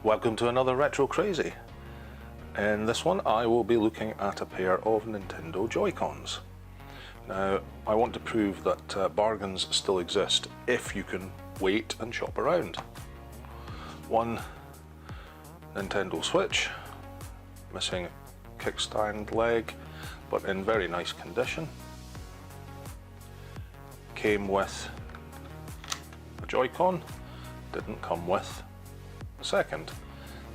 Welcome to another Retro Crazy. In this one I will be looking at a pair of Nintendo Joy-Cons. Now I want to prove that bargains still exist if you can wait and shop around. One Nintendo Switch, missing a kickstand leg but in very nice condition. Came with a Joy-Con, didn't come with a second.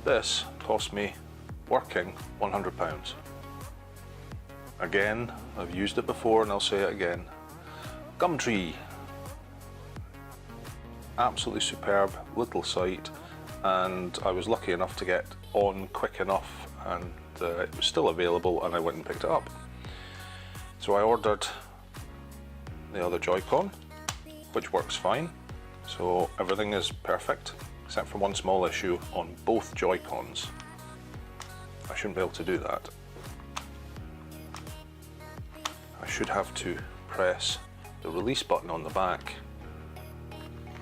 This cost me working £100. Again, I've used it before and I'll say it again. Gumtree. Absolutely superb little site, and I was lucky enough to get on quick enough, and it was still available and I went and picked it up. So I ordered the other Joy-Con, which works fine. So everything is perfect, except for one small issue on both Joy-Cons. I shouldn't be able to do that. I should have to press the release button on the back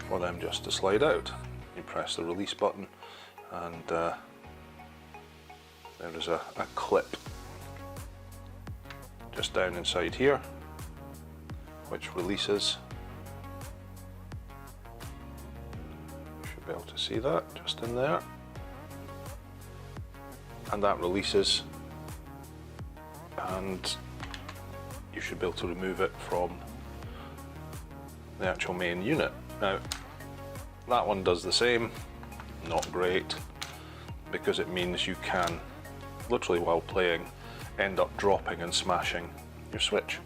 for them just to slide out. You press the release button and there is a clip just down inside here which releases. Be able to see that just in there, and that releases, and you should be able to remove it from the actual main unit. Now that one does the same, not great, because it means you can literally while playing end up dropping and smashing your Switch.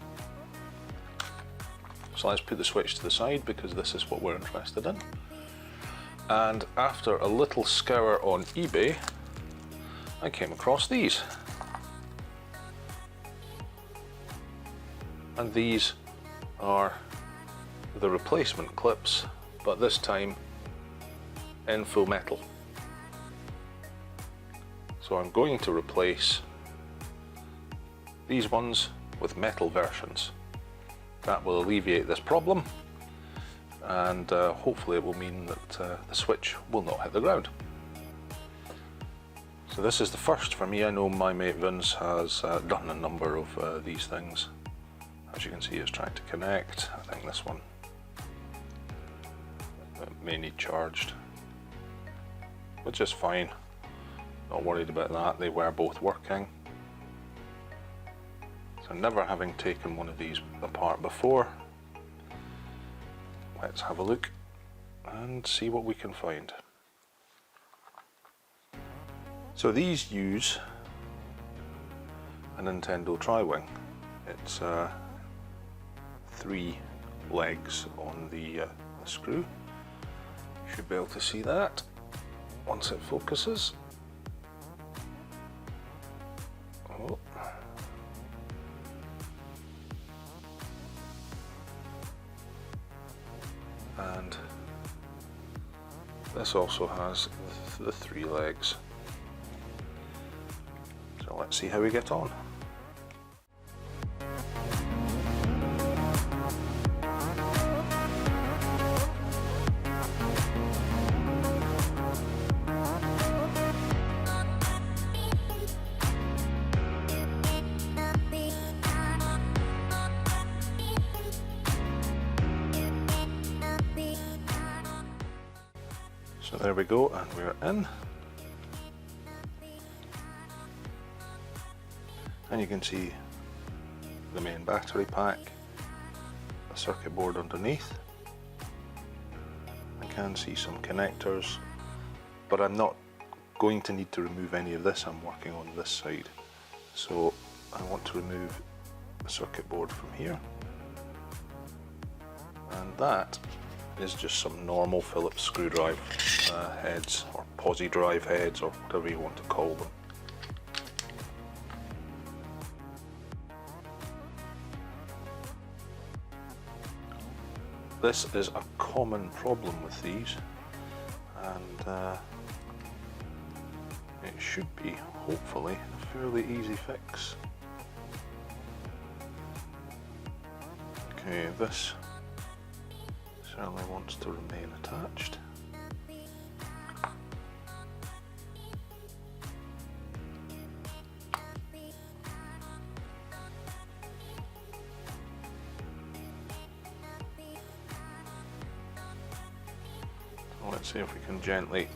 So let's put the Switch to the side because this is what we're interested in. And after a little scour on eBay, I came across these. And these are the replacement clips, but this time in full metal. So I'm going to replace these ones with metal versions. That will alleviate this problem, and hopefully it will mean that the Switch will not hit the ground. So this is the first for me. I know my mate Vince has done a number of these things. As you can see, it's trying to connect. I think this one may need charged, which is fine. Not worried about that, they were both working. So never having taken one of these apart before, let's have a look and see what we can find. So these use a Nintendo Tri-Wing. It's 3 legs on the screw. You should be able to see that once it focuses. Oh. And this also has the 3 legs. So let's see how we get on. So there we go, and we're in. And you can see the main battery pack, a circuit board underneath. I can see some connectors, but I'm not going to need to remove any of this. I'm working on this side. So I want to remove the circuit board from here. And that is just some normal Phillips screwdriver heads, or posi drive heads, or whatever you want to call them. This is a common problem with these, and it should be, hopefully, a fairly easy fix. Okay, this certainly wants to remain attached. Let's see if we can gently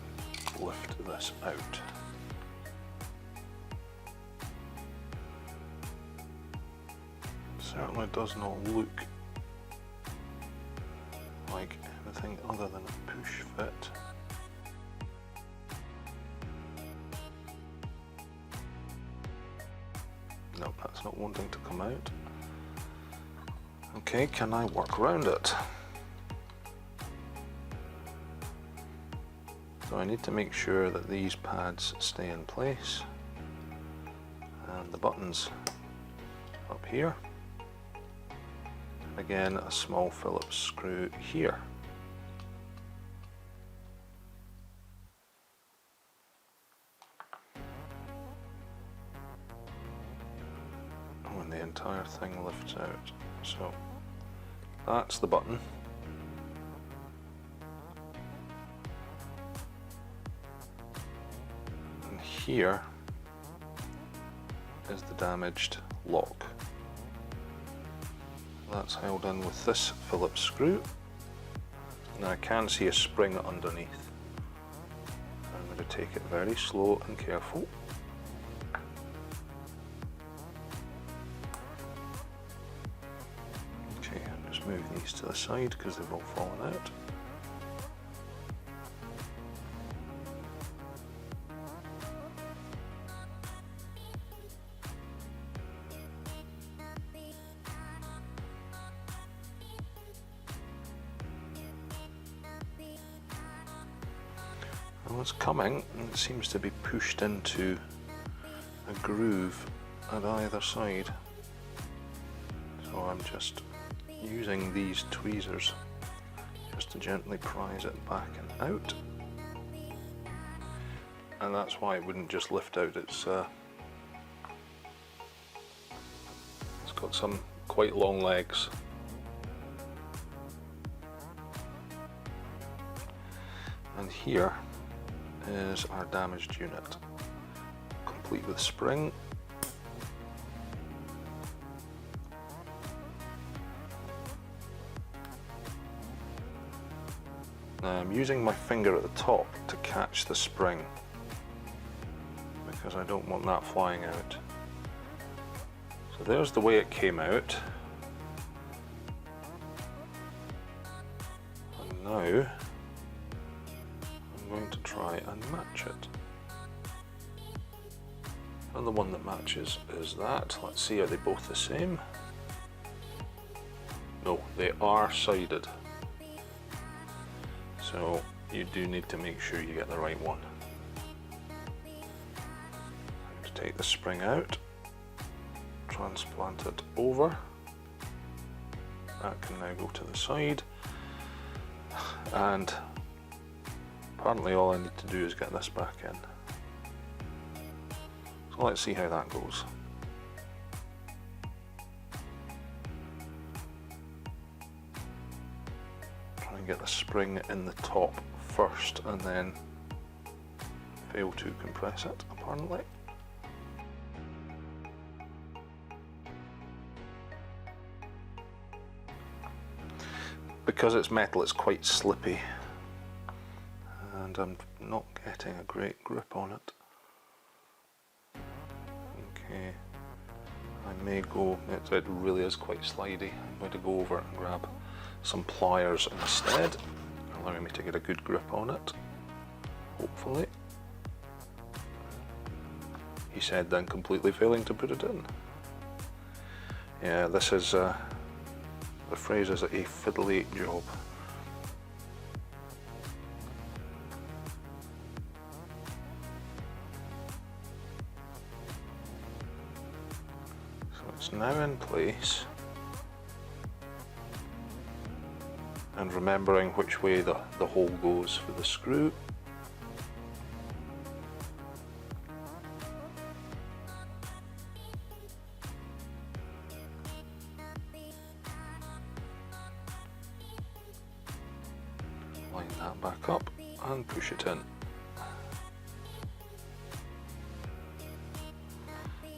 lift this out. Certainly does not look like anything other than a push fit. No, that's not wanting to come out. Okay, can I work around it? So I need to make sure that these pads stay in place, and the buttons up here. Again, a small Phillips screw here. When the entire thing lifts out. So that's the button. And here is the damaged lock. That's held in with this Phillips screw. Now I can see a spring underneath. I'm going to take it very slow and careful. Okay, I'll just move these to the side because they've all fallen out. Well, it's coming, and it seems to be pushed into a groove at either side. So I'm just using these tweezers just to gently prise it back and out. And that's why it wouldn't just lift out. It's got some quite long legs. And here is our damaged unit, complete with spring. Now I'm using my finger at the top to catch the spring because I don't want that flying out. So there's the way it came out. And now I'm going to try and match it. And the one that matches is that. Let's see, are they both the same? No, they are sided. So you do need to make sure you get the right one. To take the spring out, transplant it over. That can now go to the side. And apparently all I need to do is get this back in. So let's see how that goes. Try and get the spring in the top first and then fail to compress it, apparently. Because it's metal, it's quite slippy. And I'm not getting a great grip on it. Okay, I may go, it really is quite slidey. I'm going to go over and grab some pliers instead, allowing me to get a good grip on it, hopefully. He said, then completely failing to put it in. Yeah, this is, the phrase is a fiddly job. It's now in place, and remembering which way the hole goes for the screw. Line that back up and push it in.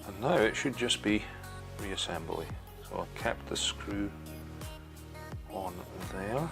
And now it should just be reassembly. So I've kept the screw on there.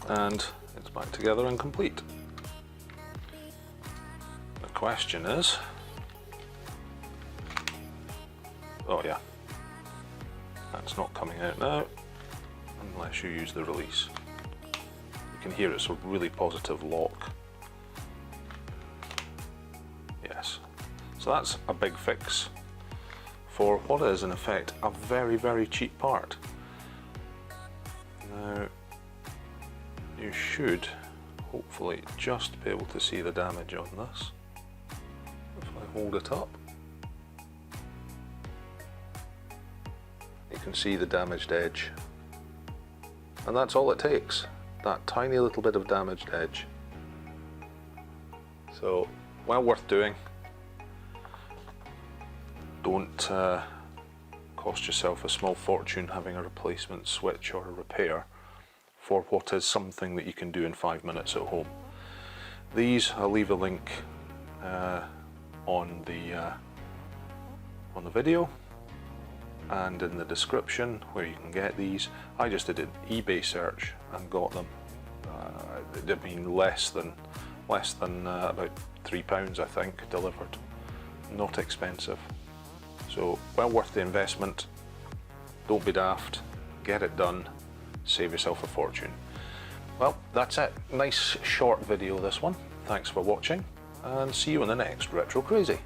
And it's back together and complete. The question is, oh yeah, that's not coming out now unless you use the release. You can hear it's a really positive lock. Yes, so that's a big fix for what is in effect a very, very cheap part. Now, you should hopefully just be able to see the damage on this. If I hold it up, you can see the damaged edge. And that's all it takes, that tiny little bit of damaged edge. So, well worth doing. Don't cost yourself a small fortune having a replacement switch or a repair for what is something that you can do in 5 minutes at home. These, I'll leave a link on the video and in the description where you can get these. I just did an eBay search and got them. It'd been less than about £3, I think, delivered. Not expensive. So well worth the investment. Don't be daft. Get it done. Save yourself a fortune. Well, that's it. Nice short video, this one. Thanks for watching, and see you in the next Retro Crazy.